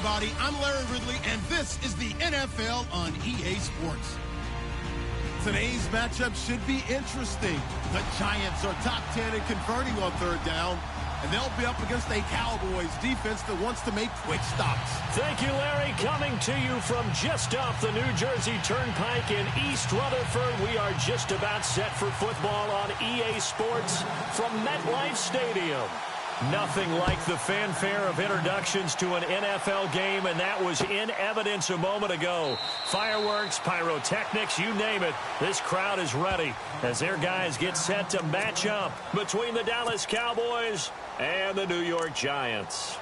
everybody. I'm Larry Ridley, and this is the NFL on EA Sports. Today's matchup should be interesting. The Giants are top 10 in converting on third down, and they'll be up against a Cowboys defense that wants to make quick stops. Thank you, Larry. Coming to you from just off the New Jersey Turnpike in East Rutherford, we are just about set for football on EA Sports from MetLife Stadium. Nothing like the fanfare of introductions to an NFL game, and that was in evidence a moment ago. Fireworks, pyrotechnics, you name it. This crowd is ready as their guys get set to match up between the Dallas Cowboys and the New York Giants.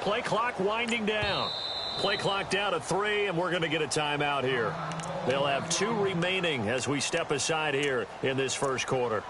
Play clock winding down. Play clock down to 3, and we're going to get a timeout here. They'll have 2 remaining as we step aside here in this first quarter.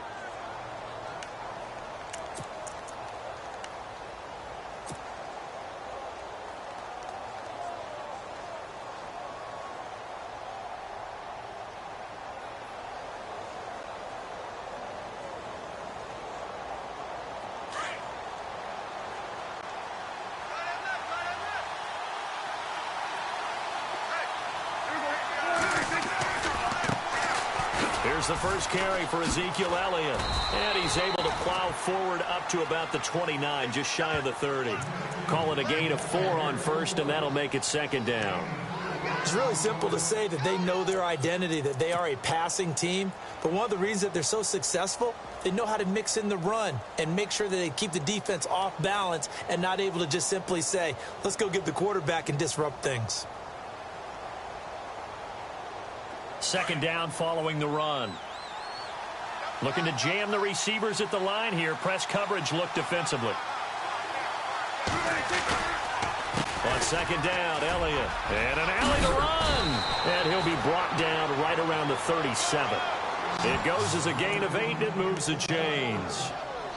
Here's the first carry for Ezekiel Elliott. And he's able to plow forward up to about the 29, just shy of the 30. Call it a gain of 4 on first, and that'll make it second down. It's really simple to say that they know their identity, that they are a passing team. But one of the reasons that they're so successful, they know how to mix in the run and make sure that they keep the defense off balance and not able to just simply say, let's go get the quarterback and disrupt things. Second down following the run. Looking to jam the receivers at the line here. Press coverage look defensively. On second down, Elliott. And an alley to run. And he'll be brought down right around the 37. It goes as a gain of 8. It moves the chains.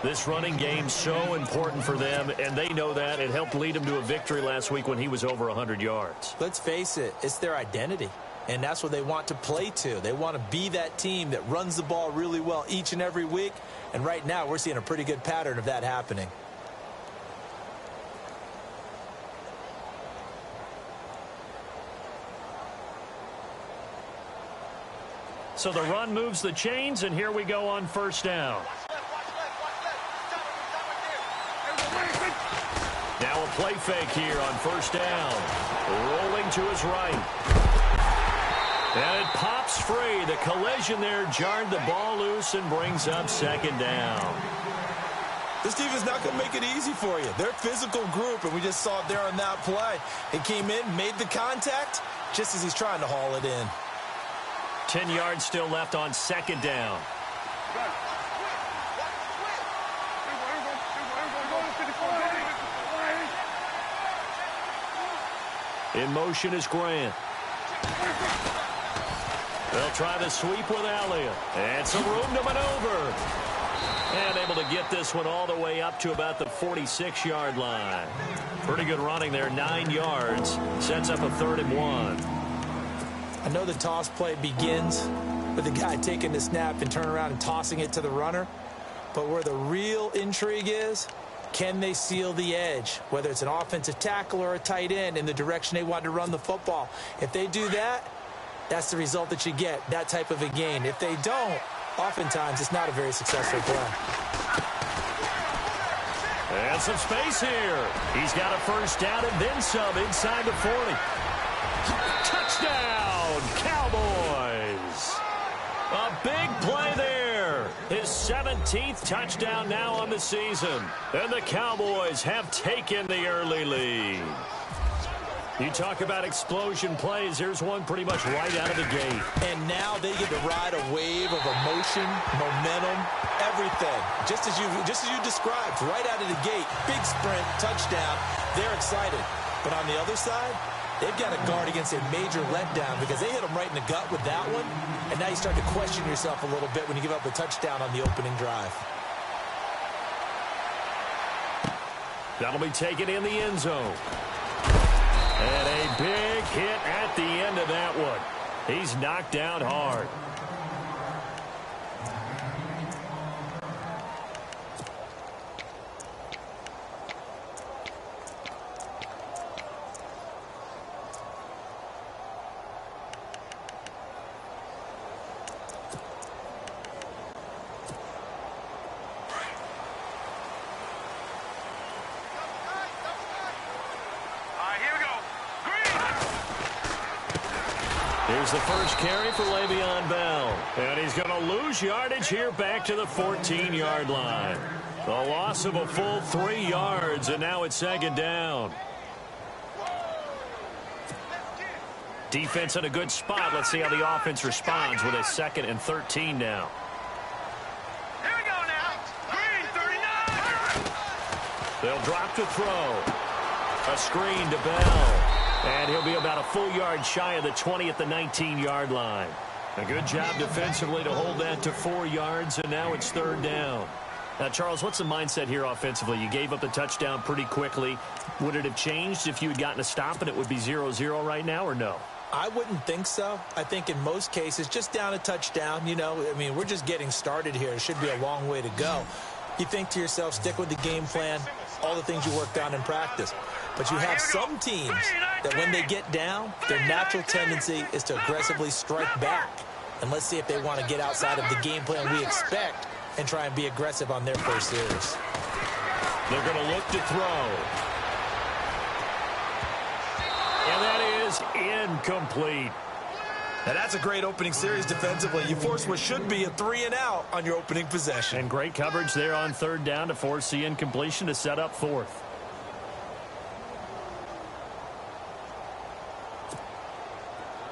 This running game's so important for them, and they know that. It helped lead them to a victory last week when he was over 100 yards. Let's face it, it's their identity. And that's what they want to play to. They want to be that team that runs the ball really well each and every week. And right now, we're seeing a pretty good pattern of that happening. So the run moves the chains, and here we go on first down. Now a play fake here on first down. Rolling to his right. And it pops free. The collision there jarred the ball loose and brings up second down. This team is not going to make it easy for you. They're a physical group, and we just saw it there on that play. It came in, made the contact, just as he's trying to haul it in. 10 yards still left on second down. In motion is Grant. They'll try the sweep with Elliott. And some room to maneuver. And able to get this one all the way up to about the 46-yard line. Pretty good running there, 9 yards. Sets up a 3rd and 1. I know the toss play begins with the guy taking the snap and turning around and tossing it to the runner. But where the real intrigue is, can they seal the edge? Whether it's an offensive tackle or a tight end in the direction they want to run the football. If they do that, that's the result that you get, that type of a gain. If they don't, oftentimes it's not a very successful play. And some space here. He's got a first down and then some inside the 40. Touchdown, Cowboys. A big play there. His 17th touchdown now on the season. And the Cowboys have taken the early lead. You talk about explosion plays. Here's one pretty much right out of the gate. And now they get to ride a wave of emotion, momentum, everything. Just as you described, right out of the gate, big sprint, touchdown. They're excited. But on the other side, they've got to guard against a major letdown because they hit them right in the gut with that one. And now you start to question yourself a little bit when you give up the touchdown on the opening drive. That'll be taken in the end zone. And a big hit at the end of that one. He's knocked down hard. Here's the first carry for Le'Veon Bell. And he's going to lose yardage here back to the 14-yard line. The loss of a full 3 yards, and now it's second down. Defense in a good spot. Let's see how the offense responds with a 2nd and 13 now. Here we go now. Green, 39. They'll drop to throw. A screen to Bell. And he'll be about a full yard shy of the 20 at the 19-yard line. A good job defensively to hold that to 4 yards, and now it's 3rd down. Now, Charles, what's the mindset here offensively? You gave up the touchdown pretty quickly. Would it have changed if you had gotten a stop and it would be 0-0 right now, or no? I wouldn't think so. I think in most cases, just down a touchdown, you know, I mean, we're just getting started here. It should be a long way to go. You think to yourself, stick with the game plan, all the things you worked on in practice. But you have some teams that when they get down, their natural tendency is to aggressively strike back. And let's see if they want to get outside of the game plan we expect and try and be aggressive on their first series. They're going to look to throw. And that is incomplete. Now that's a great opening series defensively. You force what should be a 3-and-out on your opening possession. And great coverage there on 3rd down to force the incompletion to set up 4th.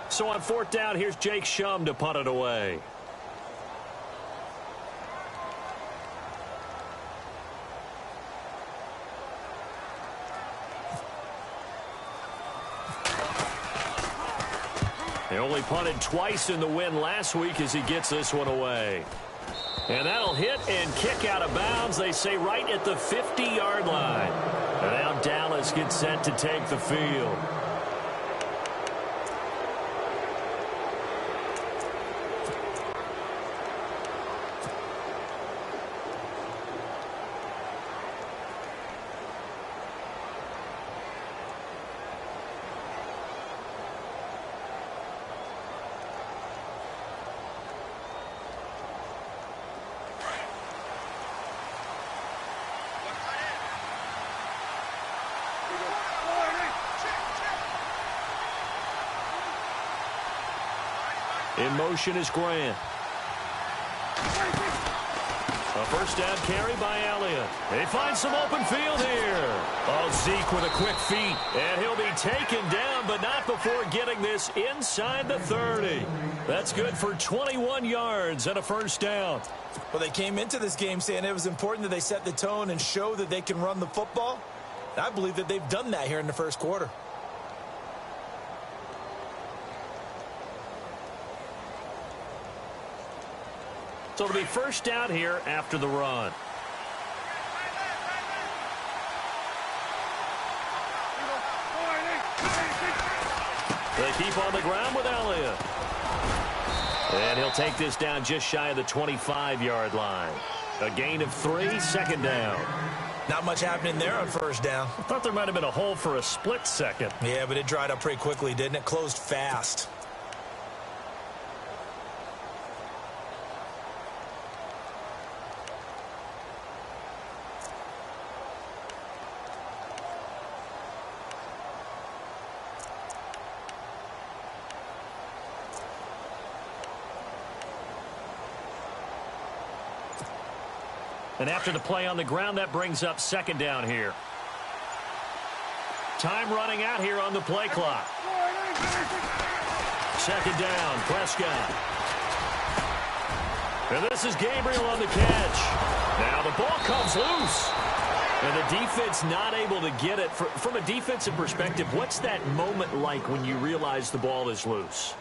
So on 4th down, here's Jake Shum to punt it away. They only punted twice in the win last week as he gets this one away. And that'll hit and kick out of bounds, they say, right at the 50-yard line. And now Dallas gets set to take the field. In motion is Grant. A first down carry by Elliott. They find some open field here. Oh, Zeke with a quick feet. And he'll be taken down, but not before getting this inside the 30. That's good for 21 yards and a first down. Well, they came into this game saying it was important that they set the tone and show that they can run the football. I believe that they've done that here in the first quarter. So it'll be first down here after the run. They keep on the ground with Elliott. And he'll take this down just shy of the 25-yard line. A gain of 3, 2nd down. Not much happening there on first down. I thought there might have been a hole for a split second. Yeah, but it dried up pretty quickly, didn't it? Closed fast. And after the play on the ground, that brings up 2nd down here. time running out here on the play clock. Second down, Prescott. And this is Gabriel on the catch. Now the ball comes loose. And the defense not able to get it. From a defensive perspective, what's that moment like when you realize the ball is loose?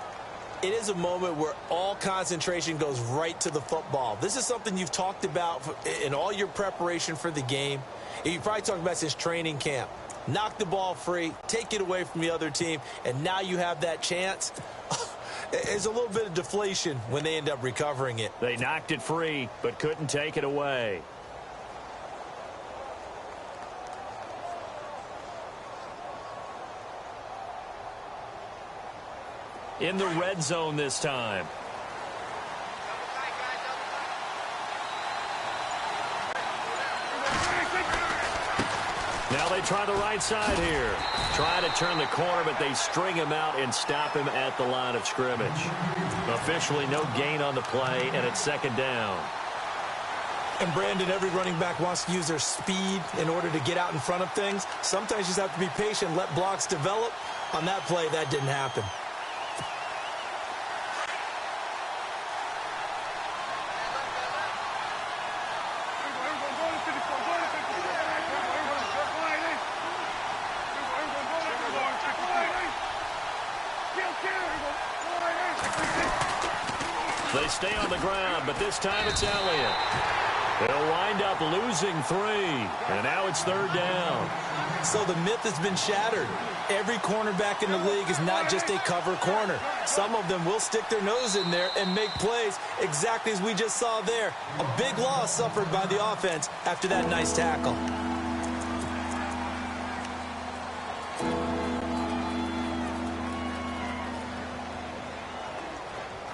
It is a moment where all concentration goes right to the football. This is something you've talked about in all your preparation for the game. You probably talked about since training camp. Knock the ball free, take it away from the other team, and now you have that chance. There's a little bit of deflation when they end up recovering it. They knocked it free, but couldn't take it away. In the red zone this time. Now they try the right side here. Try to turn the corner, but they string him out and stop him at the line of scrimmage. Officially no gain on the play, and it's second down. And Brandon, every running back wants to use their speed in order to get out in front of things. Sometimes you just have to be patient, let blocks develop. On that play, that didn't happen. They stay on the ground, but this time it's Elliott. They'll wind up losing 3, and now it's third down. So the myth has been shattered. Every cornerback in the league is not just a cover corner. Some of them will stick their nose in there and make plays exactly as we just saw there. A big loss suffered by the offense after that nice tackle.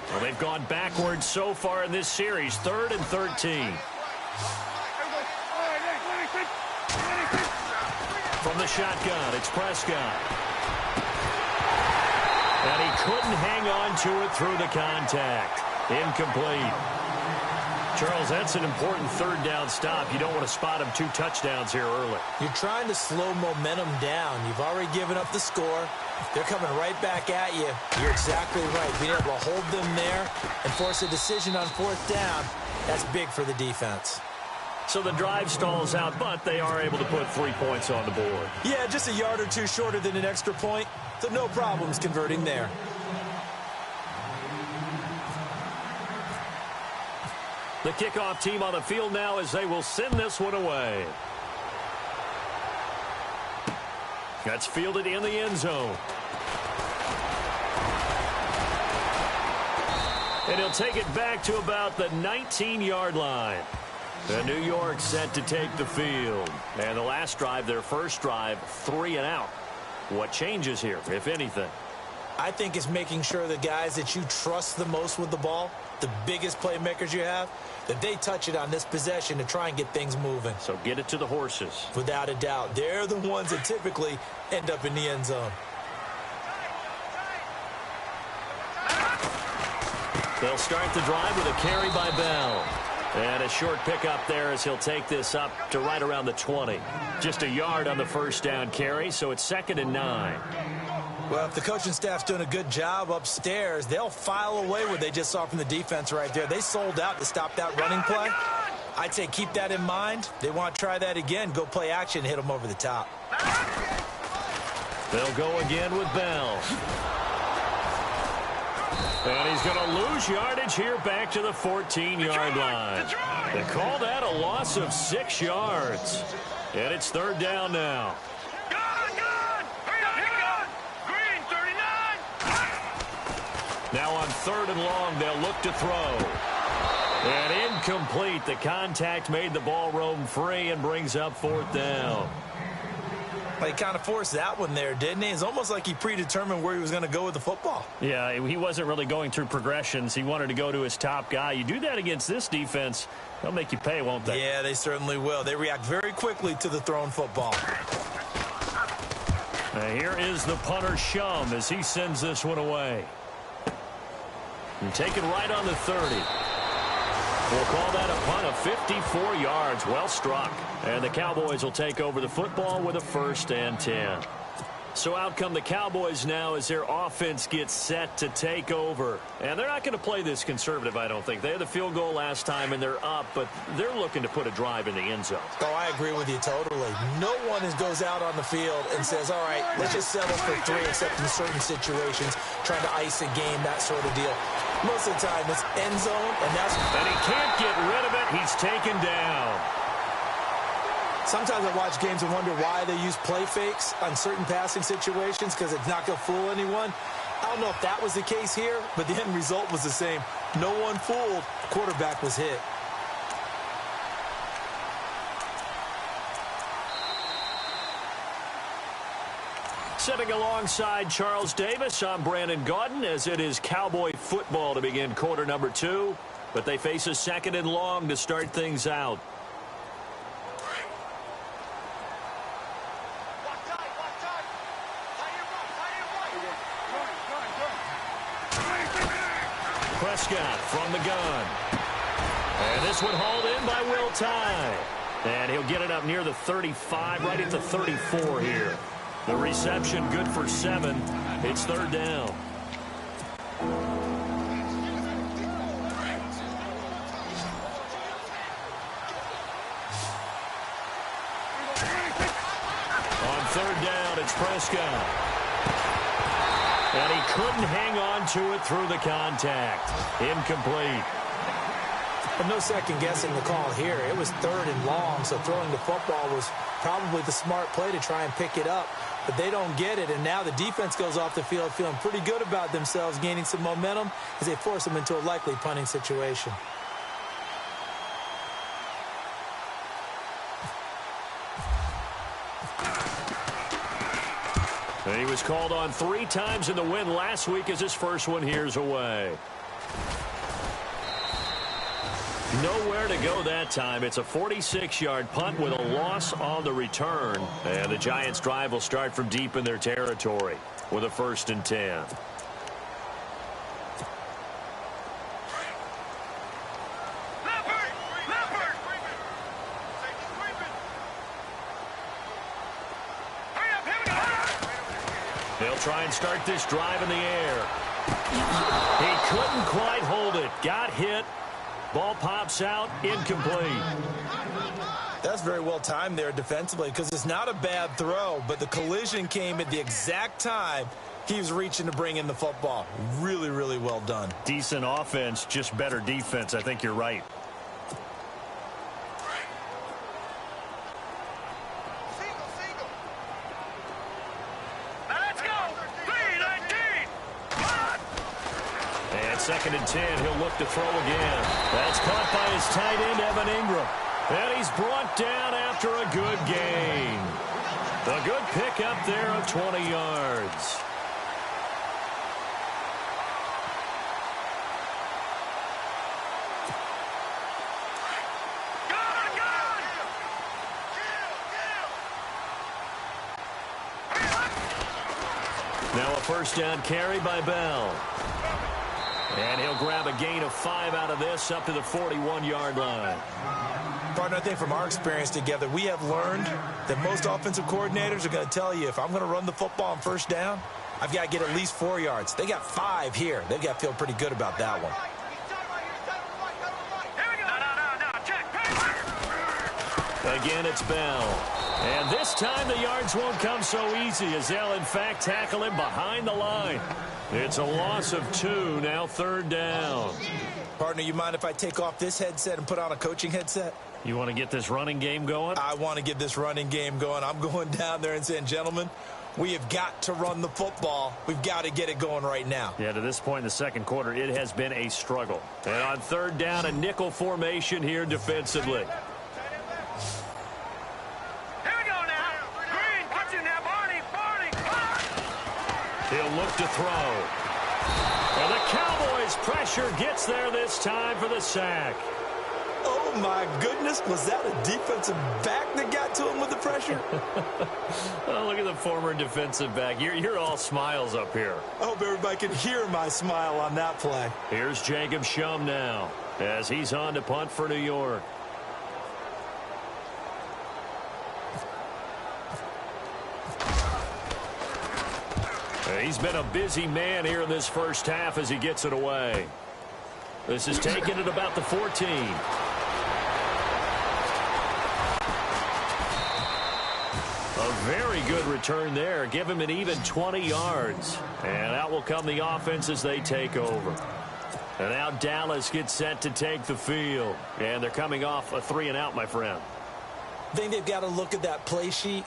Well, they've gone backwards so far in this series. 3rd and 13. From the shotgun, it's Prescott. And he couldn't hang on to it through the contact. Incomplete. Charles, that's an important third down stop. You don't want to spot him 2 touchdowns here early. You're trying to slow momentum down. You've already given up the score. They're coming right back at you. You're exactly right. Being able to hold them there and force a decision on 4th down, that's big for the defense. So the drive stalls out, but they are able to put 3 points on the board. Yeah, just a yard or 2 shorter than an extra point, so no problems converting there. The kickoff team on the field now as they will send this one away. That's fielded in the end zone. And he'll take it back to about the 19-yard line. The New York set to take the field. And the last drive, their first drive, 3 and out. What changes here, if anything? I think it's making sure the guys that you trust the most with the ball, the biggest playmakers you have, that they touch it on this possession to try and get things moving. So get it to the horses. Without a doubt. They're the ones that typically end up in the end zone. They'll start the drive with a carry by Bell. And a short pickup there as he'll take this up to right around the 20. Just a yard on the first down carry, so it's 2nd and 9. Well, if the coaching staff's doing a good job upstairs, they'll file away what they just saw from the defense right there. They sold out to stop that running play. I'd say keep that in mind. They want to try that again, go play action, hit them over the top. They'll go again with Bell. And he's going to lose yardage here back to the 14-yard line. They call that a loss of 6 yards. And it's third down now. Now on 3rd and long, they'll look to throw. And incomplete. The contact made the ball roam free and brings up 4th down. Well, he kind of forced that one there, didn't he? It's almost like he predetermined where he was going to go with the football. Yeah, he wasn't really going through progressions. He wanted to go to his top guy. You do that against this defense, they'll make you pay, won't they? Yeah, they certainly will. They react very quickly to the thrown football. Here is the punter, Shum, as he sends this one away. And take it right on the 30. We'll call that a punt of 54 yards. Well struck. And the Cowboys will take over the football with a 1st and 10. So out come the Cowboys now as their offense gets set to take over. And they're not going to play this conservative, I don't think. They had the field goal last time, and they're up, but they're looking to put a drive in the end zone. Oh, I agree with you totally. No one goes out on the field and says, all right, let's just settle for 3, except in certain situations, trying to ice a game, that sort of deal. Most of the time, it's end zone, and he can't get rid of it. He's taken down. Sometimes I watch games and wonder why they use play fakes on certain passing situations, because it's not going to fool anyone. I don't know if that was the case here, but the end result was the same. No one fooled. The quarterback was hit. Sitting alongside Charles Davis, I'm Brandon Gaudin, as it is Cowboy football to begin quarter number 2. But they face a 2nd and long to start things out. Prescott from the gun. And this one hauled in by Will Tye. And he'll get it up near the 35, right at the 34 here. The reception good for 7. It's 3rd down. On 3rd down, it's Prescott. And he couldn't hang on to it through the contact. Incomplete. But no second guessing the call here. It was 3rd and long, so throwing the football was probably the smart play to try and pick it up. But they don't get it, and now the defense goes off the field feeling pretty good about themselves, gaining some momentum as they force them into a likely punting situation. He was called on 3 times in the win last week as his first one here's away. Nowhere to go that time. It's a 46-yard punt with a loss on the return. And the Giants' drive will start from deep in their territory with a 1st and 10. They'll try and start this drive in the air. He couldn't quite hold it. Got hit. Ball pops out. Incomplete. That's very well timed there defensively, because it's not a bad throw, but the collision came at the exact time he was reaching to bring in the football. Really, really well done. Decent offense, just better defense. I think you're right. And 2nd and 10, he'll look to throw again. That's caught by his tight end, Evan Ingram. And he's brought down after a good gain. A good pickup there of 20 yards. Now a 1st down carry by Bell. And he'll grab a gain of 5 out of this up to the 41-yard line. Partner, I think from our experience together, we have learned that most offensive coordinators are going to tell you, if I'm going to run the football on 1st down, I've got to get at least 4 yards. They got 5 here. They've got to feel pretty good about that one. Again, it's Bell. And this time the yards won't come so easy, as they'll, in fact, tackle him behind the line. It's a loss of 2, now 3rd down. Partner, you mind if I take off this headset and put on a coaching headset? You want to get this running game going? I want to get this running game going. I'm going down there and saying, gentlemen, we have got to run the football. We've got to get it going right now. Yeah, to this point in the 2nd quarter, it has been a struggle. And on 3rd down, a nickel formation here defensively. He'll look to throw. And the Cowboys' pressure gets there this time for the sack. Oh, my goodness. Was that a defensive back that got to him with the pressure? Oh, look at the former defensive back. You're all smiles up here. I hope everybody can hear my smile on that play. Here's Jacob Shum now as he's on to punt for New York. He's been a busy man here in this first half as he gets it away. This is taken at about the 14. A very good return there. Give him an even 20 yards. And out will come the offense as they take over. And now Dallas gets set to take the field. And they're coming off a 3-and-out, my friend. I think they've got to look at that play sheet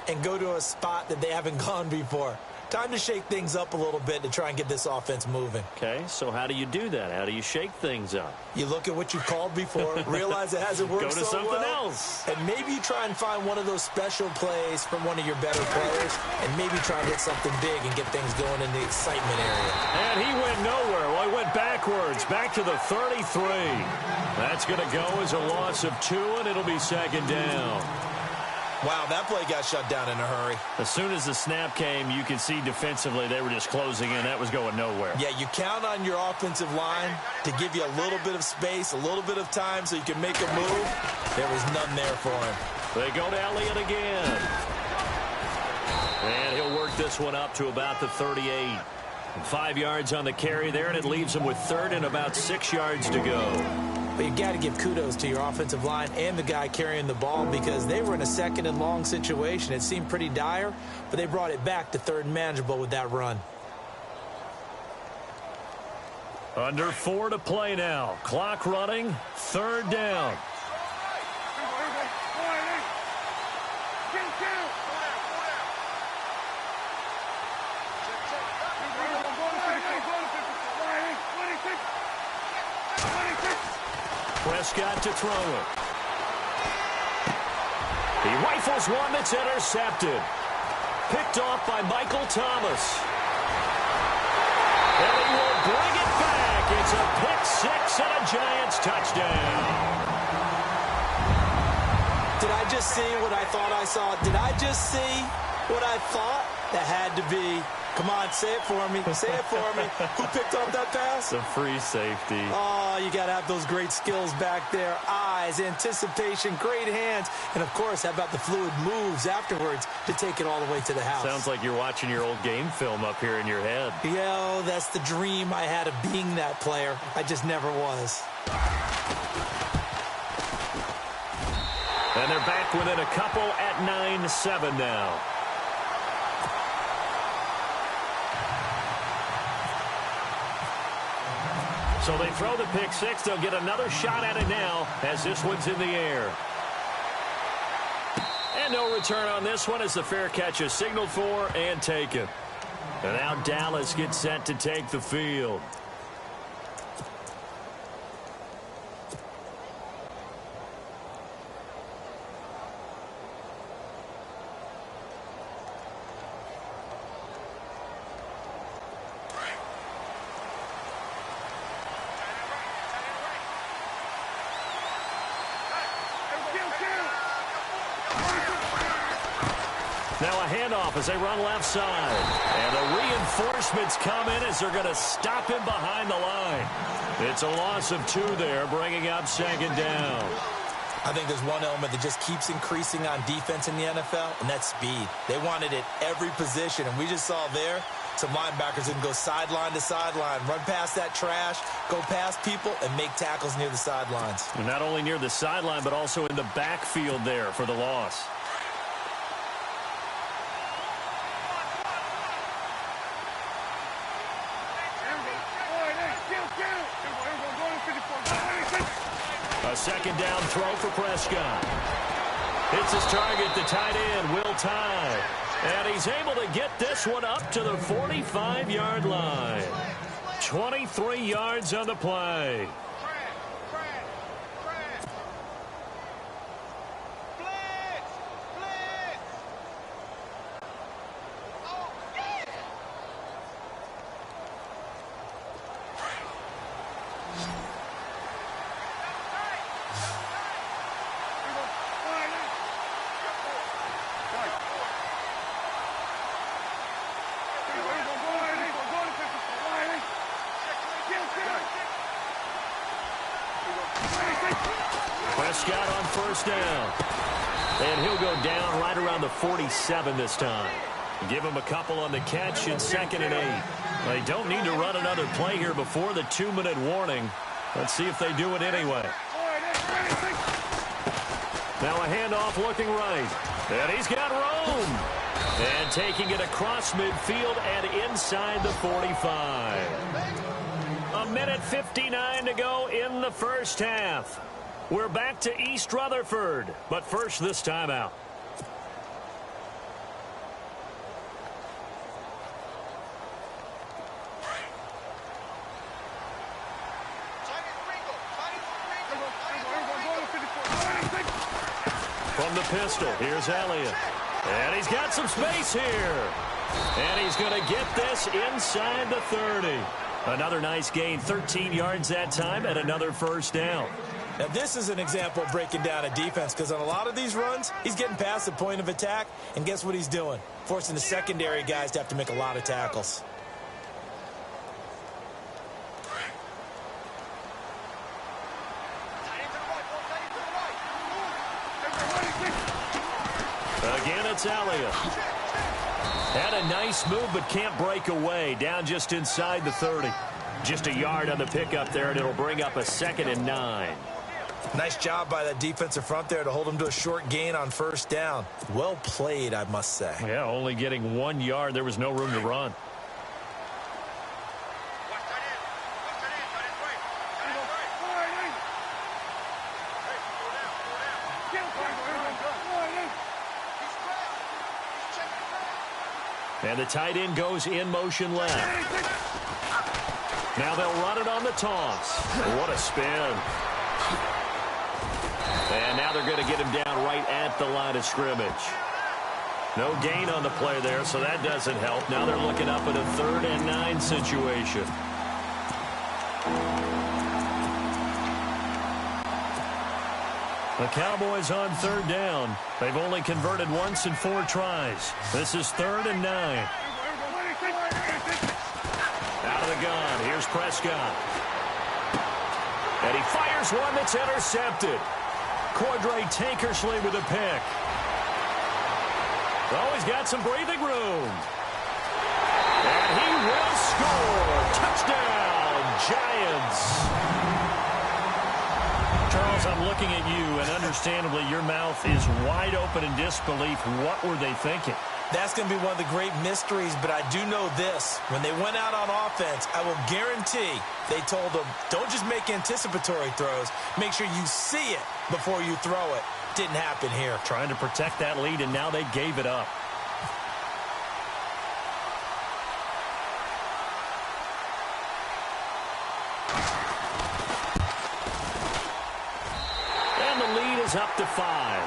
and go to a spot that they haven't gone before. Time to shake things up a little bit to try and get this offense moving. Okay, so how do you do that? How do you shake things up? You look at what you've called before, realize it hasn't worked so well. Go to something else. And maybe you try and find one of those special plays from one of your better players, and maybe try and hit something big and get things going in the excitement area. And he went nowhere. Well, he went backwards, back to the 33. That's going to go as a loss of 2, and it'll be second down. Wow, that play got shut down in a hurry. As soon as the snap came, you could see defensively they were just closing in. That was going nowhere. Yeah, you count on your offensive line to give you a little bit of space, a little bit of time so you can make a move. There was none there for him. They go to Elliott again. And he'll work this one up to about the 38. 5 yards on the carry there, and it leaves him with 3rd and about 6 yards to go. But you got to give kudos to your offensive line and the guy carrying the ball because they were in a 2nd and long situation. It seemed pretty dire, but they brought it back to 3rd and manageable with that run. Under 4 to play now. Clock running. 3rd down. Prescott to throw it. He rifles one that's intercepted. Picked off by Michael Thomas. And he will bring it back. It's a pick 6 and a Giants touchdown. Did I just see what I thought I saw? Did I just see what I thought? That had to be. Come on, say it for me. Say it for me. Who picked up that pass? The free safety. Oh, you got to have those great skills back there. Eyes, anticipation, great hands. And, of course, how about the fluid moves afterwards to take it all the way to the house? Sounds like you're watching your old game film up here in your head. Yo, that's the dream I had of being that player. I just never was. And they're back within a couple at 9-7 now. So they throw the pick 6. They'll get another shot at it now as this one's in the air. And no return on this one as the fair catch is signaled for and taken. And now Dallas gets set to take the field. Now a handoff as they run left side. And the reinforcements come in as they're going to stop him behind the line. It's a loss of 2 there, bringing up second down. I think there's one element that just keeps increasing on defense in the NFL, and that's speed. They want it at every position, and we just saw there some linebackers who can go sideline to sideline, run past that trash, go past people, and make tackles near the sidelines. And not only near the sideline, but also in the backfield there for the loss. A second down throw for Prescott. Hits his target, the tight end, Will Tye. And he's able to get this one up to the 45-yard line. 23 yards on the play. Prescott on first down. And he'll go down right around the 47 this time. Give him a couple on the catch in 2nd and 8. They don't need to run another play here before the 2-minute warning. Let's see if they do it anyway. Now a handoff looking right. And he's got room. And taking it across midfield and inside the 45. 1:59 to go in the first half. We're back to East Rutherford. But first, this timeout. From the pistol, here's Elliott. And he's got some space here. And he's going to get this inside the 30. Another nice gain, 13 yards that time, and another first down. Now, this is an example of breaking down a defense, because on a lot of these runs, he's getting past the point of attack, and guess what he's doing? Forcing the secondary guys to have to make a lot of tackles. Again, it's Elliott. Had a nice move, but can't break away. Down just inside the 30. Just a yard on the pickup there, and it'll bring up a 2nd and 9. Nice job by that defensive front there to hold him to a short gain on first down. Well played, I must say. Yeah, only getting 1 yard. There was no room to run. And the tight end goes in motion left. Now they'll run it on the toss. What a spin. And now they're going to get him down right at the line of scrimmage. No gain on the play there, so that doesn't help. Now they're looking up at a 3rd and 9 situation. The Cowboys on 3rd down. They've only converted once in 4 tries. This is 3rd and 9. Out of the gun, here's Prescott. And he fires one that's intercepted. Cordray Tankersley with a pick. Oh, he's got some breathing room. And he will score. Touchdown, Giants. Charles, I'm looking at you, and understandably, your mouth is wide open in disbelief. What were they thinking? That's going to be one of the great mysteries, but I do know this. When they went out on offense, I will guarantee they told them, don't just make anticipatory throws. Make sure you see it before you throw it. Didn't happen here. Trying to protect that lead, and now they gave it up. And the lead is up to 5.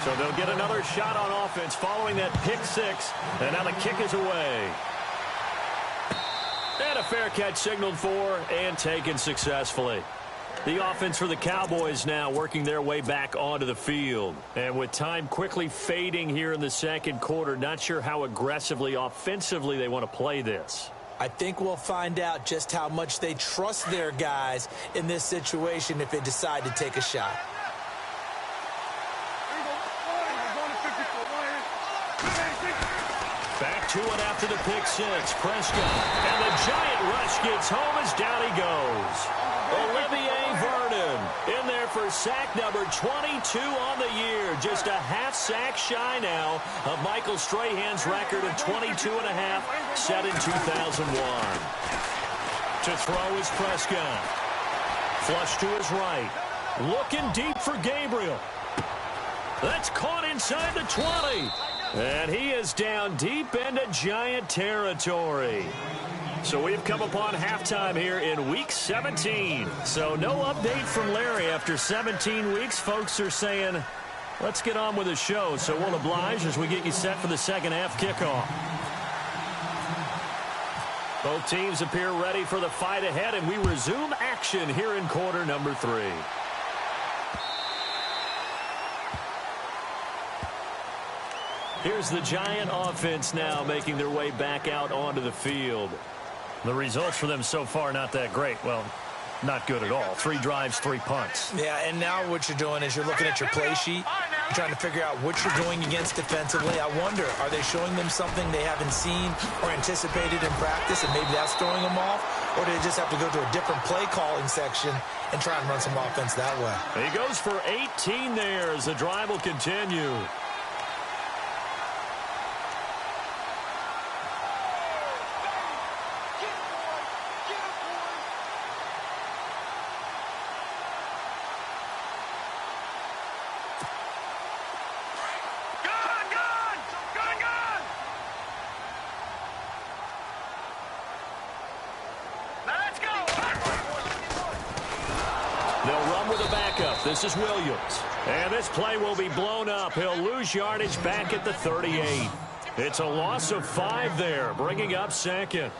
So they'll get another shot on offense following that pick 6. And now the kick is away. And a fair catch signaled for and taken successfully. The offense for the Cowboys now working their way back onto the field. And with time quickly fading here in the second quarter, not sure how aggressively, offensively they want to play this. I think we'll find out just how much they trust their guys in this situation if they decide to take a shot. Back to it after the pick 6. Prescott. And the giant rush gets home as down he goes. Olivier Vernon in there for sack number 22 on the year. Just a half sack shy now of Michael Strahan's record of 22.5 set in 2001. To throw is Prescott. Flush to his right. Looking deep for Gabriel. That's caught inside the 20. And he is down deep into Giant territory. So we've come upon halftime here in Week 17. So no update from Larry after 17 weeks. Folks are saying, let's get on with the show. So we'll oblige as we get you set for the second half kickoff. Both teams appear ready for the fight ahead, and we resume action here in quarter number 3. Here's the Giant offense now making their way back out onto the field. The results for them so far not that great. Well, Not good at all. 3 drives, 3 punts. Yeah, and now what you're doing is you're looking at your play sheet. You're trying to figure out what you're going against defensively. I wonder, are they showing them something they haven't seen or anticipated in practice, and maybe that's throwing them off? Or do they just have to go to a different play calling section and try and run some offense that way? He goes for 18 there as the drive will continue. This is Williams. And this play will be blown up. He'll lose yardage back at the 38. It's a loss of 5 there, bringing up second.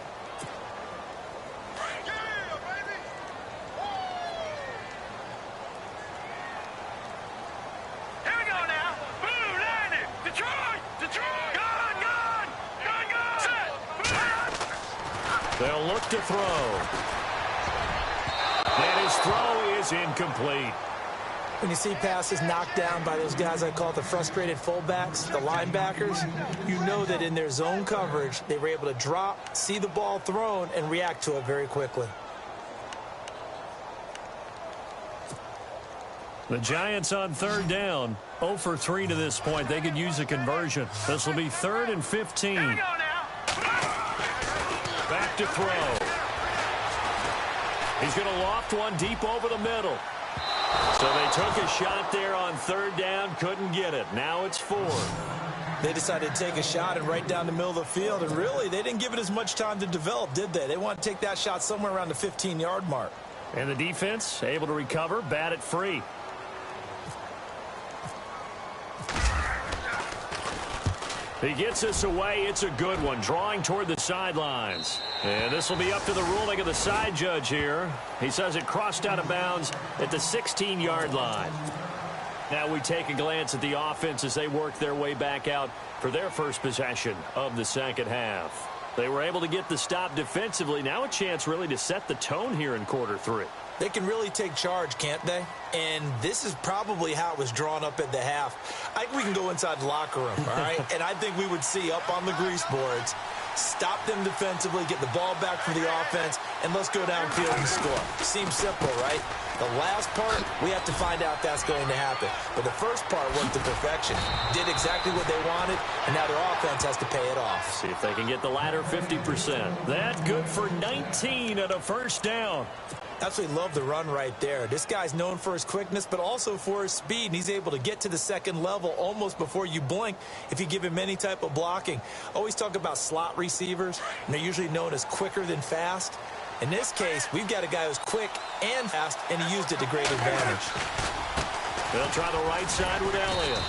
Here we go now. Boom, landed. Detroit. Gun. Set. They'll look to throw. And his throw is incomplete. When you see passes knocked down by those guys I call the frustrated fullbacks, the linebackers, you know that in their zone coverage, they were able to drop, see the ball thrown, and react to it very quickly. The Giants on 3rd down, 0 for 3 to this point. They could use a conversion. This will be 3rd and 15. Here we go now. Back to throw. He's going to loft one deep over the middle. So they took a shot there on 3rd down, couldn't get it. Now it's 4. They decided to take a shot and right down the middle of the field, and really, they didn't give it as much time to develop, did they? They want to take that shot somewhere around the 15-yard mark. And the defense able to recover, bat it free. He gets this away. It's a good one, drawing toward the sidelines. And this will be up to the ruling of the side judge here. He says it crossed out of bounds at the 16-yard line. Now we take a glance at the offense as they work their way back out for their first possession of the second half. They were able to get the stop defensively. Now a chance really to set the tone here in quarter 3. They can really take charge, can't they? And this is probably how it was drawn up at the half. I think we can go inside the locker room, all right? And I think we would see up on the grease boards, stop them defensively, get the ball back for the offense, and let's go downfield and score. Seems simple, right? The last part, we have to find out if that's going to happen. But the first part worked to perfection. Did exactly what they wanted, and now their offense has to pay it off. See if they can get the latter 50%. That good for 19 at a 1st down. Absolutely love the run right there. This guy's known for his quickness, but also for his speed. And he's able to get to the second level almost before you blink if you give him any type of blocking. Always talk about slot receivers, and they're usually known as quicker than fast. In this case, we've got a guy who's quick and fast, and he used it to great advantage. They'll try the right side with Elliott.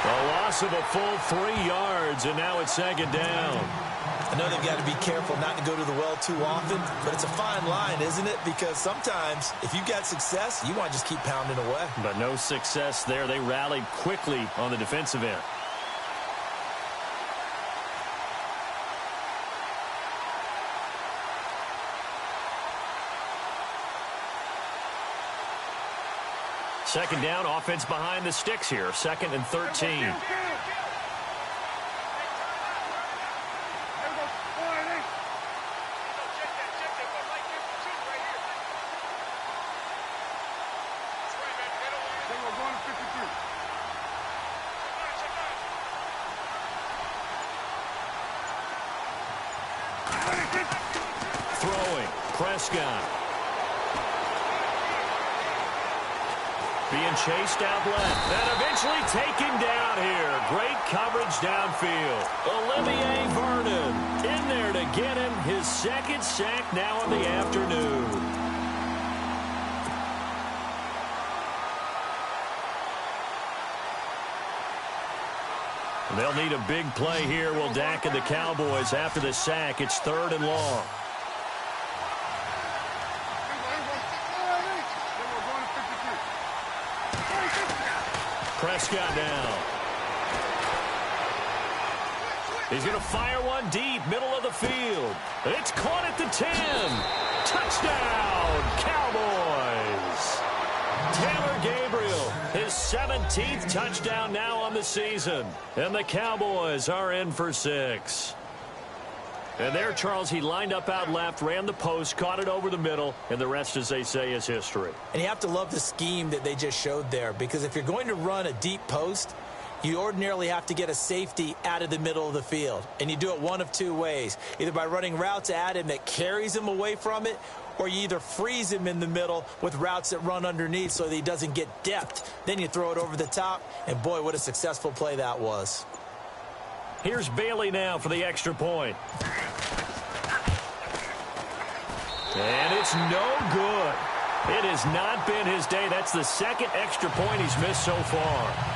A loss of a full 3 yards, and now it's 2nd down. I know they've got to be careful not to go to the well too often, but it's a fine line, isn't it? Because sometimes, if you've got success, you want to just keep pounding away. But no success there. They rallied quickly on the defensive end. Second down, offense behind the sticks here. 2nd and 13. Throwing, Prescott. Being chased out left. And eventually taken down here. Great coverage downfield. Olivier Vernon in there to get him his 2nd sack now in the afternoon. They'll need a big play here. Will Dak and the Cowboys after the sack. It's 3rd and long. Prescott down. He's going to fire one deep, middle of the field. It's caught at the 10. Touchdown, Cowboys. 13th touchdown now on the season. And the Cowboys are in for 6. And there, Charles, he lined up out left, ran the post, caught it over the middle, and the rest, as they say, is history. And you have to love the scheme that they just showed there, because if you're going to run a deep post, you ordinarily have to get a safety out of the middle of the field. And you do it one of two ways, either by running routes at him that carries him away from it, or you either freeze him in the middle with routes that run underneath so that he doesn't get depth. Then you throw it over the top, and boy, what a successful play that was. Here's Bailey now for the extra point. And it's no good. It has not been his day. That's the second extra point he's missed so far.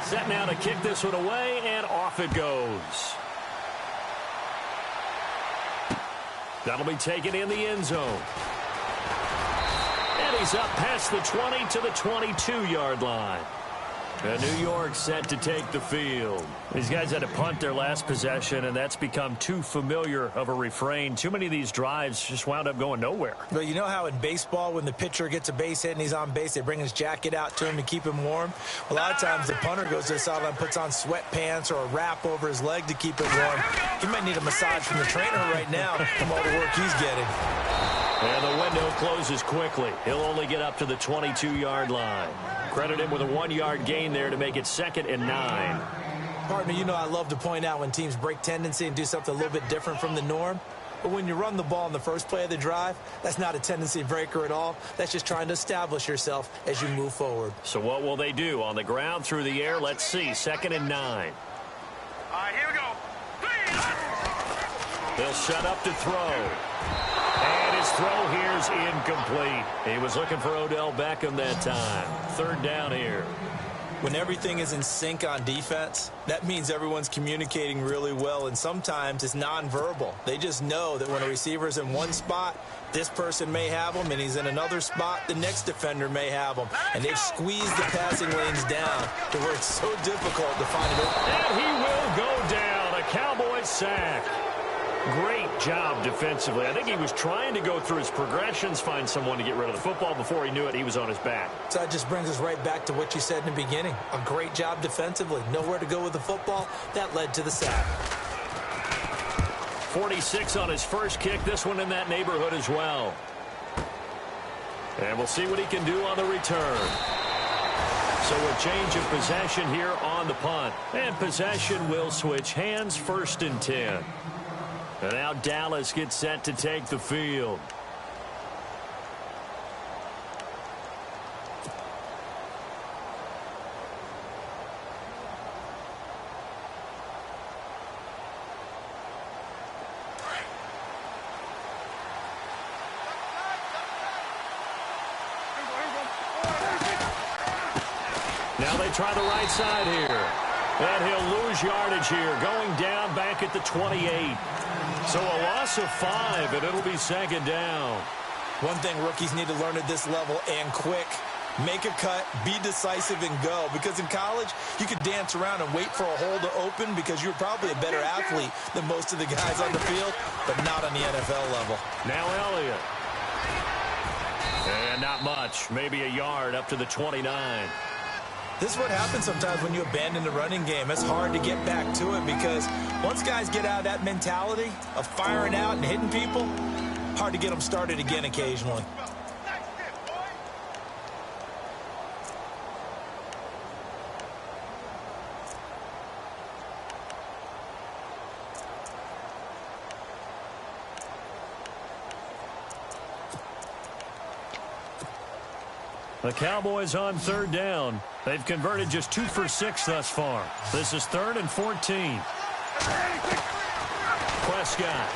Set now to kick this one away, and off it goes. That'll be taken in the end zone. And he's up past the 20 to the 22-yard line. And New York set to take the field. These guys had to punt their last possession, and that's become too familiar of a refrain. Too many of these drives just wound up going nowhere. But you know how in baseball, when the pitcher gets a base hit and he's on base, they bring his jacket out to him to keep him warm? A lot of times the punter goes to the sideline, puts on sweatpants or a wrap over his leg to keep it warm. He might need a massage from the trainer right now from all the work he's getting. And the window closes quickly. He'll only get up to the 22-yard line. Credit him with a 1-yard gain there to make it 2nd and 9. Partner, you know I love to point out when teams break tendency and do something a little bit different from the norm. But when you run the ball in the first play of the drive, that's not a tendency breaker at all. That's just trying to establish yourself as you move forward. So what will they do? On the ground, through the air? Let's see. 2nd and 9. All right, here we go. They'll set up to throw. And his throw here's incomplete. He was looking for Odell Beckham that time. 3rd down here. When everything is in sync on defense, that means everyone's communicating really well, and sometimes it's nonverbal. They just know that when a receiver's in one spot, this person may have him, and he's in another spot, the next defender may have him. And they've squeezed the passing lanes down to where it's so difficult to find it. And he will go down. A Cowboys sack. Great job defensively. I think he was trying to go through his progressions, find someone to get rid of the football. Before he knew it, he was on his back. So that just brings us right back to what you said in the beginning. A great job defensively. Nowhere to go with the football. That led to the sack. 46 on his first kick. This one in that neighborhood as well. And we'll see what he can do on the return. So a change of possession here on the punt. And possession will switch hands. 1st and 10. And now Dallas gets set to take the field. Now they try the right side here. And he'll lose yardage here, going down back at the 28. So a loss of 5, and it'll be 2nd down. One thing rookies need to learn at this level, and quick. Make a cut, be decisive, and go. Because in college, you could dance around and wait for a hole to open because you're probably a better athlete than most of the guys on the field, but not on the NFL level. Now Elliott. And not much, maybe a yard up to the 29. This is what happens sometimes when you abandon the running game. It's hard to get back to it because once guys get out of that mentality of firing out and hitting people, hard to get them started again occasionally. The Cowboys on 3rd down. They've converted just 2 for 6 thus far. This is 3rd and 14. Prescott.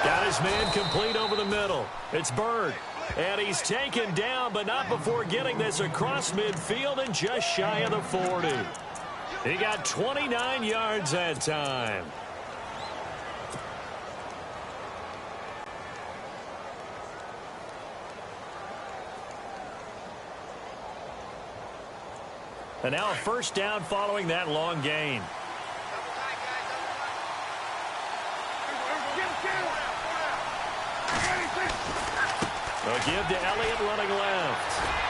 Got his man complete over the middle. It's Bird. And he's taken down, but not before getting this across midfield and just shy of the 40. He got 29 yards that time. And now a first down following that long gain. They'll give to Elliott running left.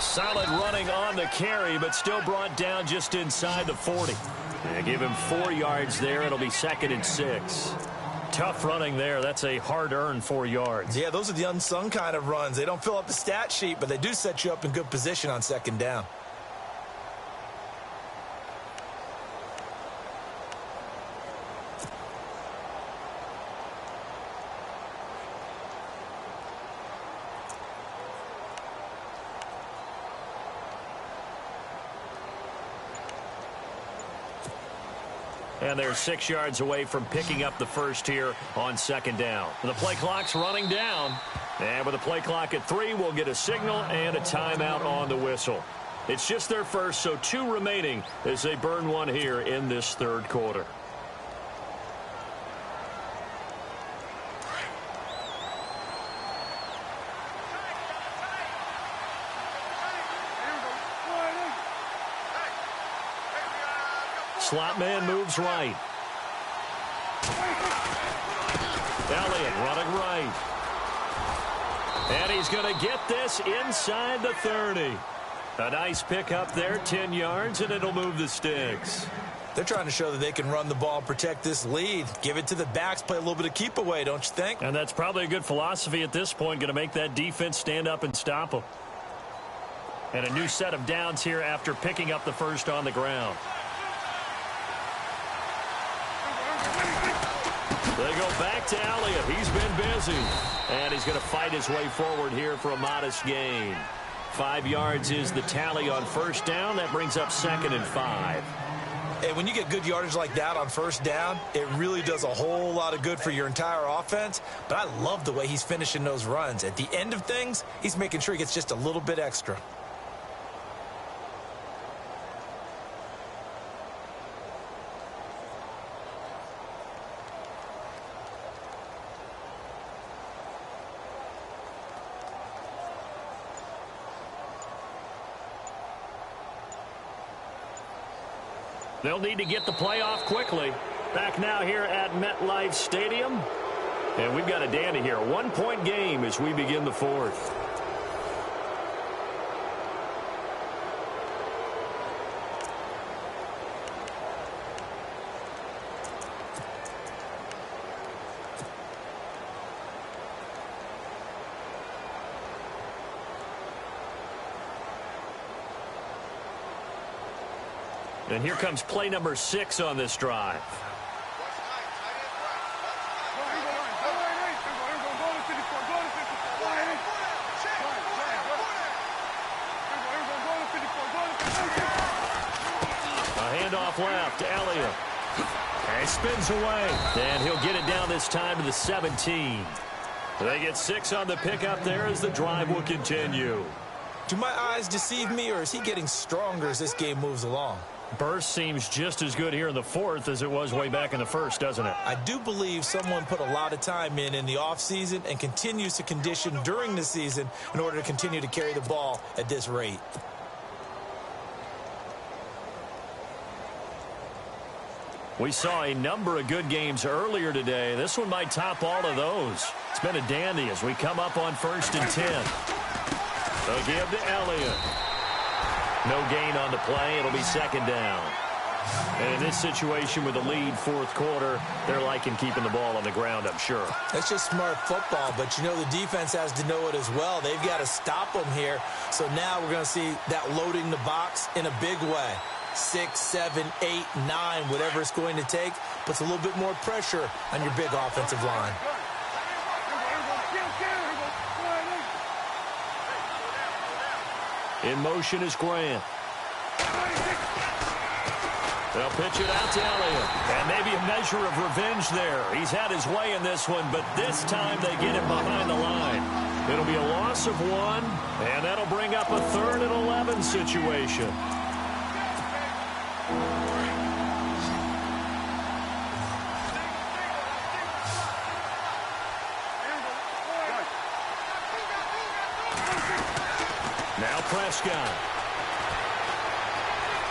Solid running on the carry, but still brought down just inside the 40. And give him 4 yards there. It'll be 2nd and 6. Tough running there. That's a hard-earned 4 yards. Yeah, those are the unsung kind of runs. They don't fill up the stat sheet, but they do set you up in good position on 2nd down. And they're 6 yards away from picking up the first here on 2nd down. The play clock's running down. And with the play clock at 3, we'll get a signal and a timeout on the whistle. It's just their first, so 2 remaining as they burn one here in this 3rd quarter. Slot man moves right. Elliott running right. And he's going to get this inside the 30. A nice pickup there, 10 yards, and it'll move the sticks. They're trying to show that they can run the ball and protect this lead. Give it to the backs, play a little bit of keep away, don't you think? And that's probably a good philosophy at this point, going to make that defense stand up and stop them. And a new set of downs here after picking up the first on the ground. They go back to Elliott. He's been busy. And he's going to fight his way forward here for a modest gain. 5 yards is the tally on first down. That brings up 2nd and 5. And when you get good yardage like that on first down, it really does a whole lot of good for your entire offense. But I love the way he's finishing those runs. At the end of things, he's making sure he gets just a little bit extra. They'll need to get the play off quickly. Back now here at MetLife Stadium. And we've got a dandy here. 1-point game as we begin the 4th. And here comes play number 6 on this drive. A handoff left to Elliott. And he spins away. And he'll get it down this time to the 17. They get 6 on the pickup there as the drive will continue. Do my eyes deceive me, or is he getting stronger as this game moves along? Burst seems just as good here in the 4th as it was way back in the 1st, doesn't it? I do believe someone put a lot of time in the offseason and continues to condition during the season in order to continue to carry the ball at this rate. We saw a number of good games earlier today. This one might top all of those. It's been a dandy as we come up on 1st and 10. They'll give to Elliott. No gain on the play. It'll be 2nd down. And in this situation with the lead 4th quarter, they're liking keeping the ball on the ground, I'm sure. That's just smart football, but you know the defense has to know it as well. They've got to stop them here. So now we're going to see that loading the box in a big way. 6, 7, 8, 9, whatever it's going to take, puts a little bit more pressure on your big offensive line. In motion is Grant. They'll pitch it out to Elliott. And maybe a measure of revenge there. He's had his way in this one, but this time they get him behind the line. It'll be a loss of 1, and that'll bring up a 3rd and 11 situation. Now Prescott.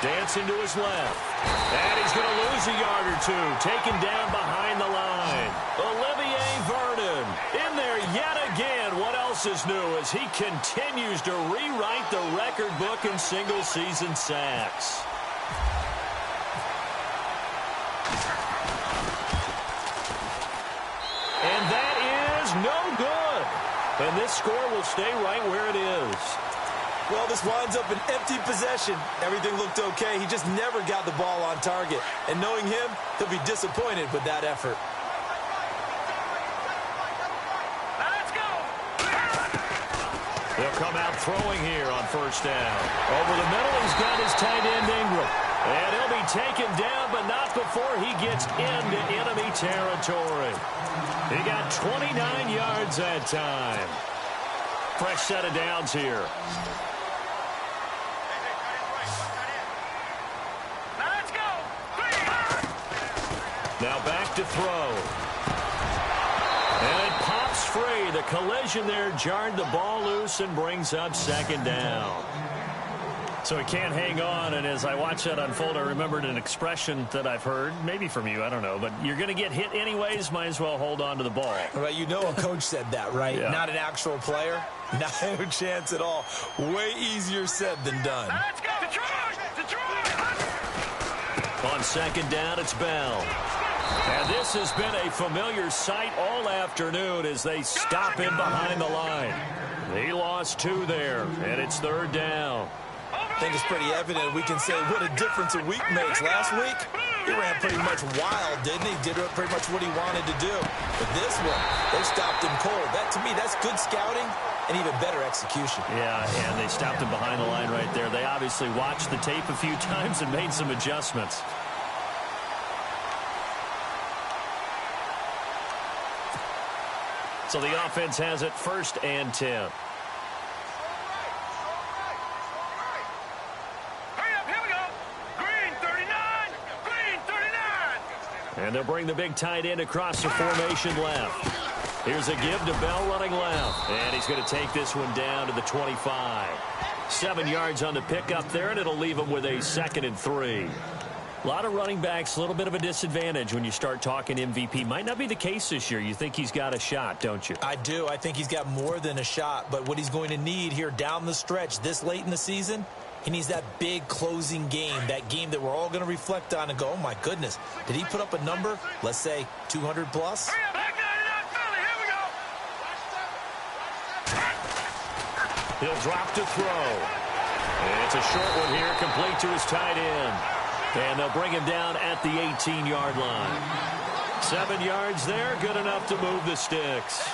Dancing to his left. And he's going to lose a yard or two. Taken down behind the line. Olivier Vernon in there yet again. What else is new as he continues to rewrite the record book in single-season sacks. And that is no good. And this score will stay right where it is. Well, this winds up an empty possession. Everything looked okay. He just never got the ball on target. And knowing him, he'll be disappointed with that effort. Let's go. They'll come out throwing here on first down. Over the middle, he's got his tight end Ingram. And he'll be taken down, but not before he gets into enemy territory. He got 29 yards that time. Fresh set of downs here. Let's go. Now back to throw. And it pops free. The collision there jarred the ball loose and brings up second down. So he can't hang on, and as I watch that unfold, I remembered an expression that I've heard, maybe from you, I don't know, but you're going to get hit anyways, might as well hold on to the ball. Right, you know a coach said that, right? Yeah. Not an actual player. No chance at all. Way easier said than done. Let's go. Detroit. On second down, it's Bell. And this has been a familiar sight all afternoon as they stop him behind the line. He lost 2 there, and it's third down. I think it's pretty evident we can say what a difference a week makes. Last week, he ran pretty much wild, didn't he? Did pretty much what he wanted to do. But this one, they stopped him cold. That, to me, that's good scouting and even better execution. Yeah, and they stopped him behind the line right there. They obviously watched the tape a few times and made some adjustments. So the offense has it 1st and 10. And they'll bring the big tight end across the formation left. Here's a give to Bell running left. And he's going to take this one down to the 25. 7 yards on the pickup there, and it'll leave him with a 2nd and 3. A lot of running backs, a little bit of a disadvantage when you start talking MVP. Might not be the case this year. You think he's got a shot, don't you? I do. I think he's got more than a shot. But what he's going to need here down the stretch this late in the season, he needs that big closing game, that game that we're all going to reflect on and go, oh, my goodness, did he put up a number, let's say, 200 plus? He'll drop to throw. And it's a short one here, complete to his tight end. And they'll bring him down at the 18-yard line. 7 yards there, good enough to move the sticks.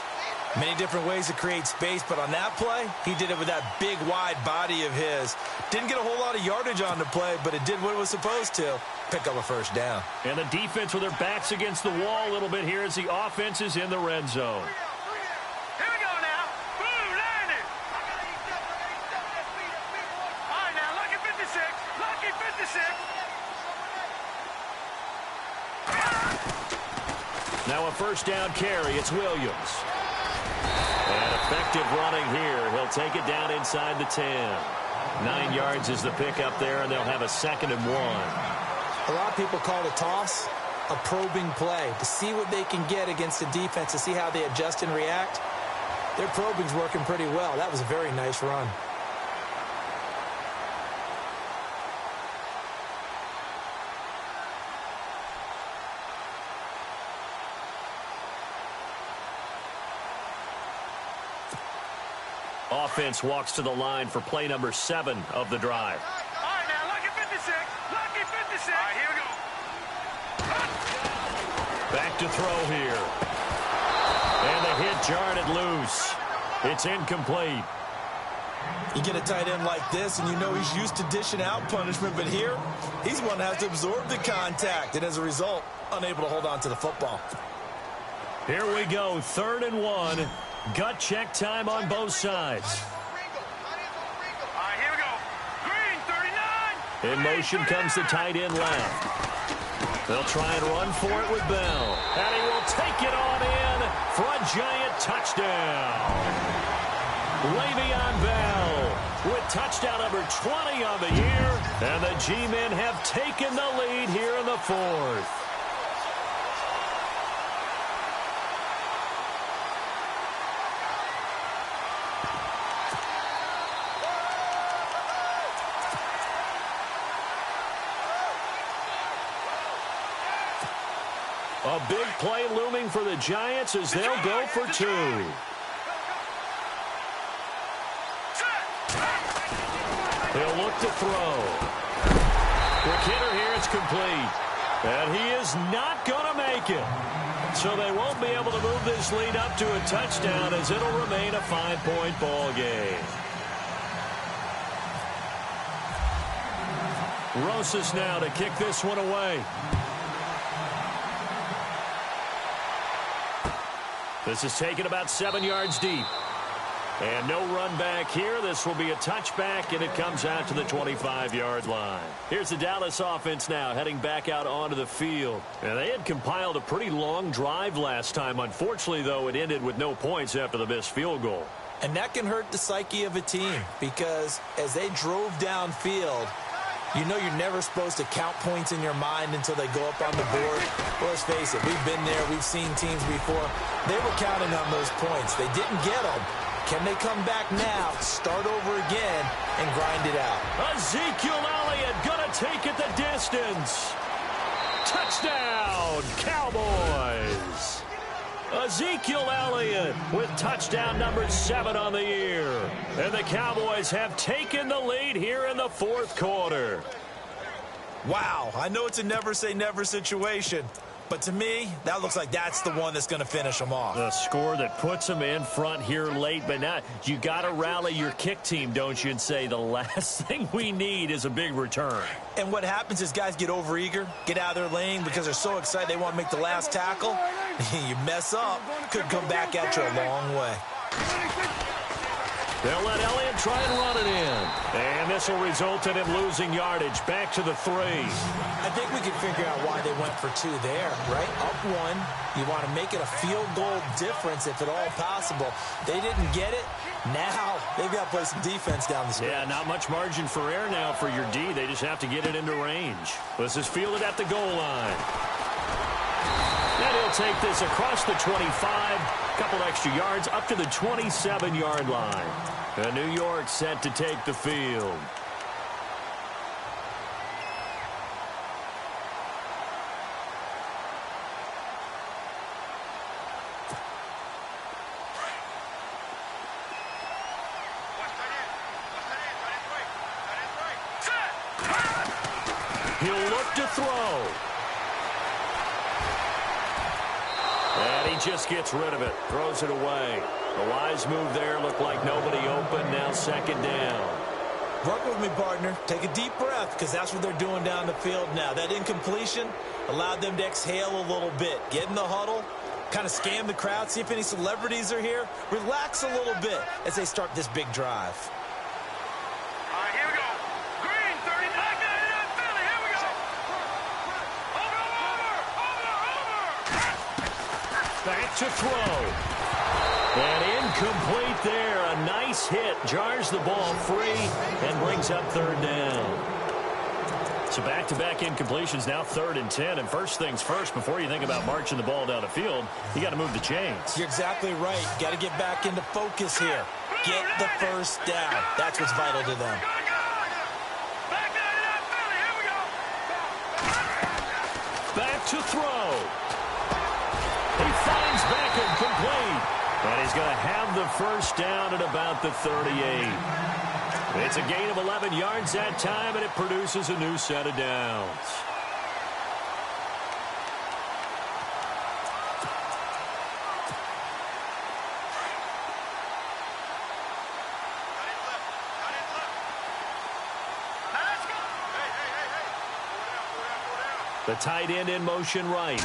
Many different ways to create space, but on that play, he did it with that big, wide body of his. Didn't get a whole lot of yardage on the play, but it did what it was supposed to. Pick up a first down. And the defense with their backs against the wall a little bit here as the offense is in the red zone. Here we go now. Boom, landed. All right, now, lucky 56. Lucky 56. Now a first down carry. It's Williams. And effective running here. He'll take it down inside the 10. 9 yards is the pickup there, and they'll have a 2nd and 1. A lot of people call the toss a probing play to see what they can get against the defense, to see how they adjust and react. Their probing's working pretty well. That was a very nice run. Offense walks to the line for play number 7 of the drive. All right, now, lucky 56. Lucky 56. All right, here we go. Back to throw here. And the hit jarred it loose. It's incomplete. You get a tight end like this, and you know he's used to dishing out punishment, but here, he's one that has to absorb the contact, and as a result, unable to hold on to the football. Here we go, 3rd and 1. Gut check time on both sides. All right, here we go. Green, 39. In motion comes the tight end left. They'll try and run for it with Bell. And he will take it on in for a giant touchdown. Le'Veon Bell with touchdown number 20 on the year. And the G-men have taken the lead here in the fourth. A big play looming for the Giants as they'll go for two. He'll look to throw. Quick hitter here, it's complete. And he is not going to make it. So they won't be able to move this lead up to a touchdown as it'll remain a 5-point ball game. Rosas now to kick this one away. This is taken about 7 yards deep. And no run back here. This will be a touchback, and it comes out to the 25-yard line. Here's the Dallas offense now heading back out onto the field. And they had compiled a pretty long drive last time. Unfortunately, though, it ended with no points after the missed field goal. And that can hurt the psyche of a team because as they drove downfield, you know you're never supposed to count points in your mind until they go up on the board. Well, let's face it, we've been there. We've seen teams before. They were counting on those points. They didn't get them. Can they come back now, start over again, and grind it out? Ezekiel Elliott going to take it the distance. Touchdown, Cowboys. Ezekiel Elliott with touchdown number 7 on the year. And the Cowboys have taken the lead here in the fourth quarter. Wow, I know it's a never-say-never situation, but to me, that looks like that's the one that's going to finish them off. The score that puts them in front here late, but now you got to rally your kick team, don't you, and say the last thing we need is a big return. And what happens is guys get overeager, get out of their lane because they're so excited they want to make the last tackle. You mess up, could come back at you a long way. They'll let Elliott try and run it in. And this will result in him losing yardage back to the 3. I think we can figure out why they went for 2 there, right? Up 1, you want to make it a field goal difference if at all possible. They didn't get it. Now they've got to play some defense down the stretch. Yeah, not much margin for error now for your D. They just have to get it into range. This is fielded at the goal line. And he'll take this across the 25, a couple extra yards up to the 27-yard line. And New York set to take the field. He'll look to throw. And he just gets rid of it. Throws it away. A wise move there. Looked like nobody open. Now second down. Work with me, partner. Take a deep breath because that's what they're doing down the field now. That incompletion allowed them to exhale a little bit. Get in the huddle. Kind of scan the crowd. See if any celebrities are here. Relax a little bit as they start this big drive. All right, here we go. Green, 39. Philly, here we go. Over. Back to throw. And incomplete there. A nice hit. Jars the ball free and brings up third down. So back-to-back incompletions, now 3rd and 10. And first things first, before you think about marching the ball down the field, you got to move the chains. You're exactly right. Got to get back into focus here. Get the first down. That's what's vital to them. Back to throw. He finds Beckham complete. And he's going to have the first down at about the 38. It's a gain of 11 yards that time, and it produces a new set of downs. The tight end in motion right.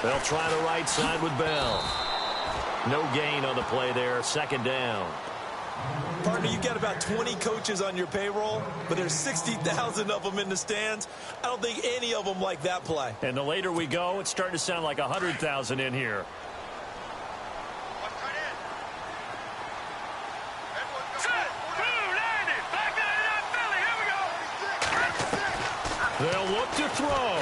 They'll try the right side with Bell. No gain on the play there. Second down. Partner, you got about 20 coaches on your payroll, but there's 60,000 of them in the stands. I don't think any of them like that play. And the later we go, it's starting to sound like 100,000 in here. They'll look to throw.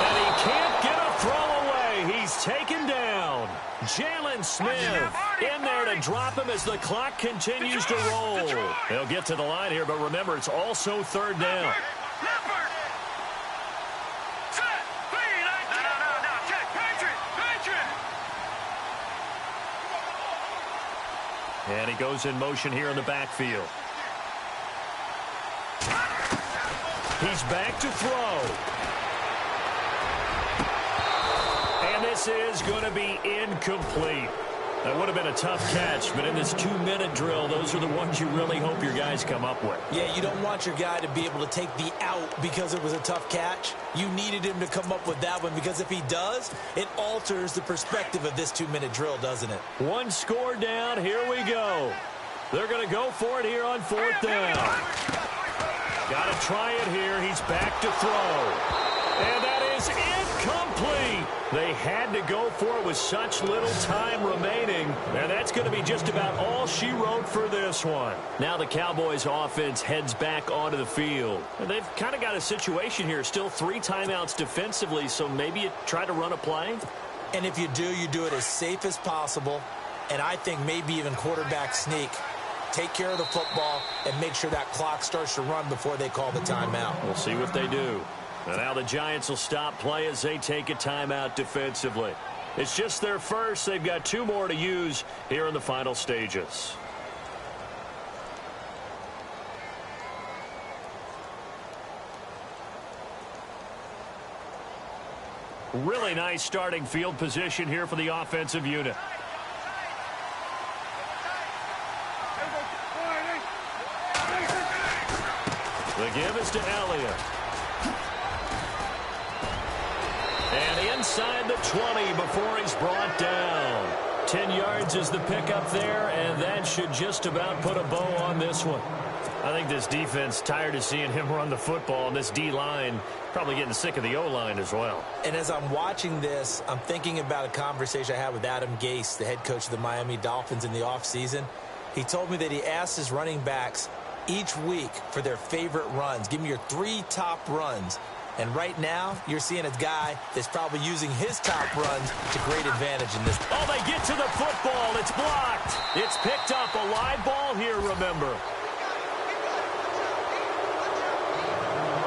And he can't get a throw away. He's taken down. Jalen Smith in there to drop him as the clock continues to roll. They'll get to the line here, but remember, it's also third down. And he goes in motion here in the backfield. He's back to throw. And this is going to be incomplete. That would have been a tough catch, but in this 2-minute drill, those are the ones you really hope your guys come up with. Yeah, you don't want your guy to be able to take the out because it was a tough catch. You needed him to come up with that one, because if he does, it alters the perspective of this 2-minute drill, doesn't it? One score down. Here we go. They're going to go for it here on fourth down. Got to try it here. He's back to throw. And that is incomplete. They had to go for it with such little time remaining. And that's going to be just about all she wrote for this one. Now the Cowboys offense heads back onto the field. And they've kind of got a situation here. Still 3 timeouts defensively, so maybe you try to run a play. And if you do it as safe as possible. And I think maybe even quarterback sneak. Take care of the football and make sure that clock starts to run before they call the timeout. We'll see what they do. And now the Giants will stop play as they take a timeout defensively. It's just their first. They've got 2 more to use here in the final stages. Really nice starting field position here for the offensive unit. The give is to Elliott. And inside the 20 before he's brought down. 10 yards is the pickup there, and that should just about put a bow on this one. I think this defense tired of seeing him run the football, and this D-line probably getting sick of the O-line as well. And as I'm watching this, I'm thinking about a conversation I had with Adam Gase, the head coach of the Miami Dolphins in the offseason. He told me that he asked his running backs each week for their favorite runs. Give me your 3 top runs. And right now, you're seeing a guy that's probably using his top runs to great advantage in this. Oh, they get to the football. It's blocked. It's picked up. A live ball here, remember.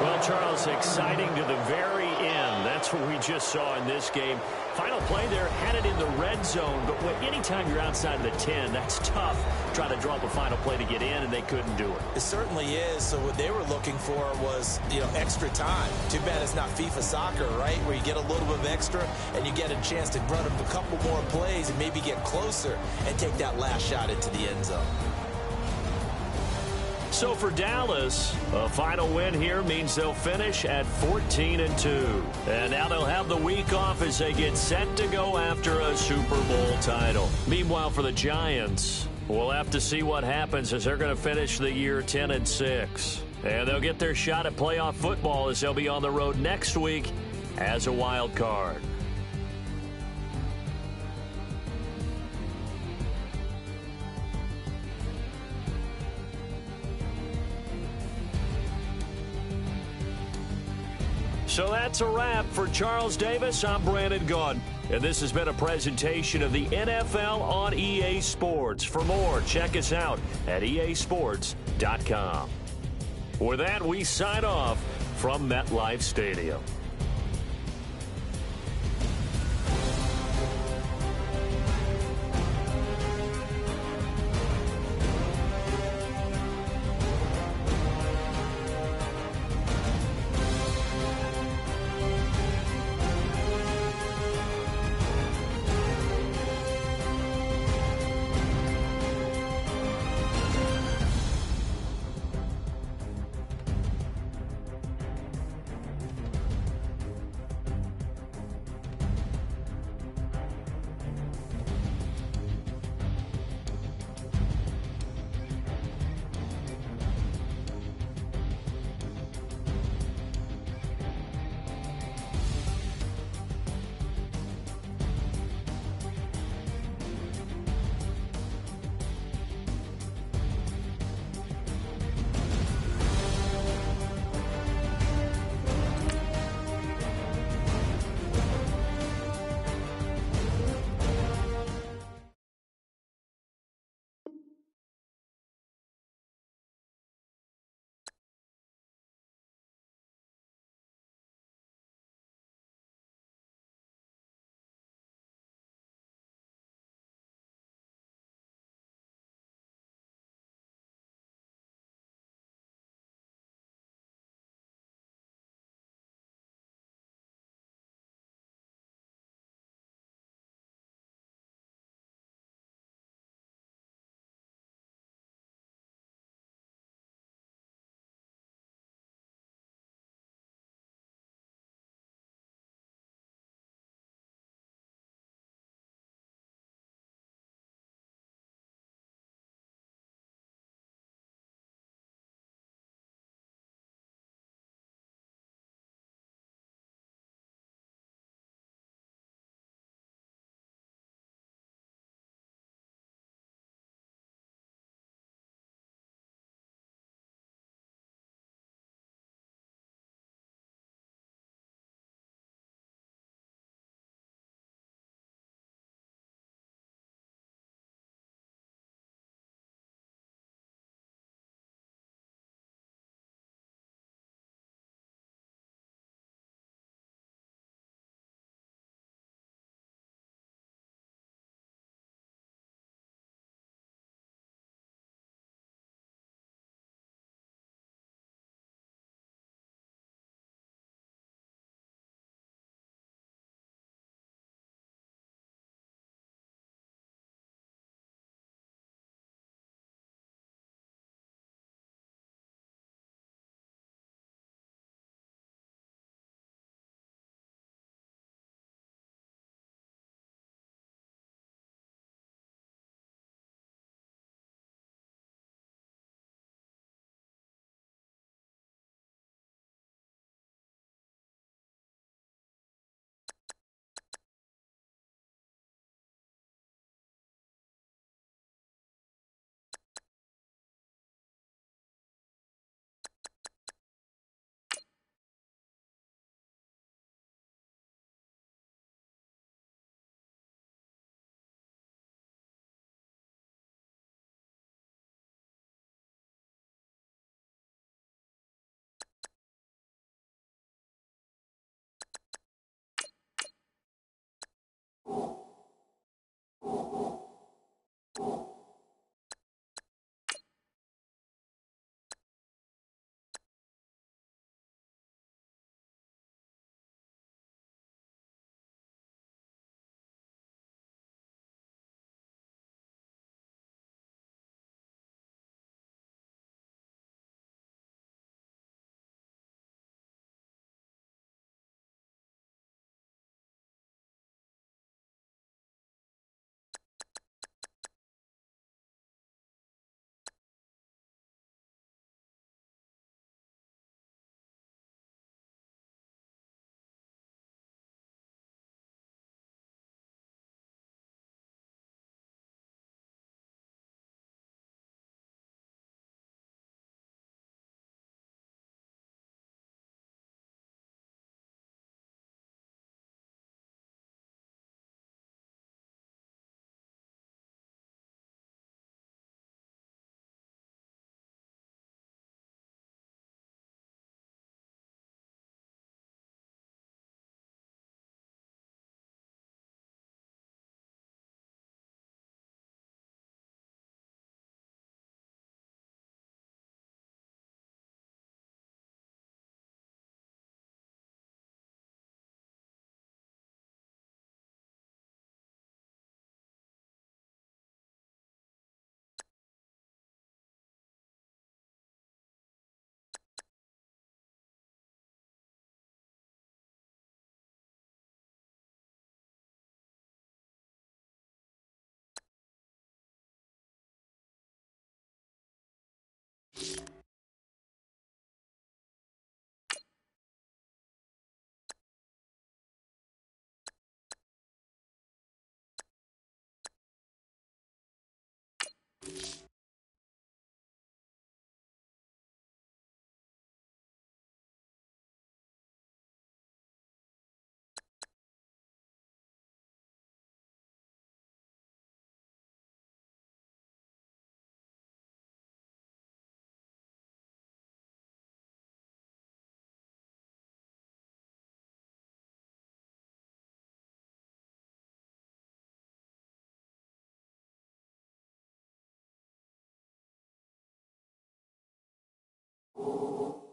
Well, Charles, exciting to the very end. That's what we just saw in this game. Final play there, had it in the red zone, but anytime you're outside of the 10, that's tough. Trying to draw up a final play to get in, and they couldn't do it. It certainly is. So what they were looking for was, extra time. Too bad it's not FIFA soccer, right, where you get a little bit of extra and you get a chance to run a couple more plays and maybe get closer and take that last shot into the end zone. So for Dallas, a final win here means they'll finish at 14-2. And now they'll have the week off as they get set to go after a Super Bowl title. Meanwhile, for the Giants, we'll have to see what happens as they're going to finish the year 10-6. And they'll get their shot at playoff football as they'll be on the road next week as a wild card. So that's a wrap. For Charles Davis, I'm Brandon Gaudin. And this has been a presentation of the NFL on EA Sports. For more, check us out at easports.com. With that, we sign off from MetLife Stadium. go.